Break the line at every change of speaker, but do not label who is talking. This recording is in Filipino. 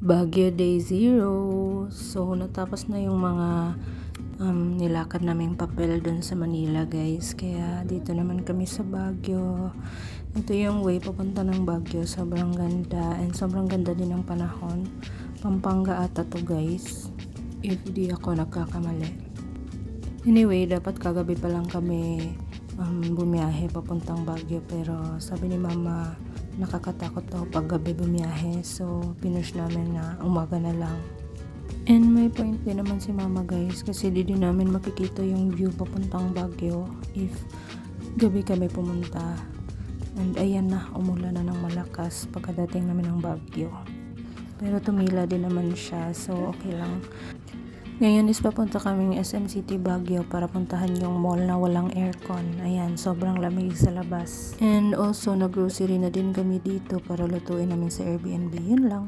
Baguio Day Zero. So, natapos na yung mga nilakad naming papel doon sa Manila, guys. Kaya dito naman kami sa Baguio. Ito yung way papunta ng Baguio. Sobrang ganda. And sobrang ganda din ng panahon. Pampanga ata to, guys. If di ako nagkakamali. Anyway, dapat kagabi pa lang kami bumiyahe papuntang Baguio. Pero sabi ni Mama, nakakatakot daw pag gabi bumiyahe, so pinush namin na umaga na lang. And may point din naman si Mama, guys, kasi di din namin makikita yung view papuntang Baguio if gabi kami pumunta. And ayan na, umulan na ng malakas pagkadating namin ng Baguio, pero tumila din naman siya, so okay lang. Ngayon is papunta kaming SM City Baguio para puntahan yung mall na walang aircon. Ayan, sobrang lamig sa labas. And also, nag-grocery na din kami dito para lutuin namin sa Airbnb. Yun lang.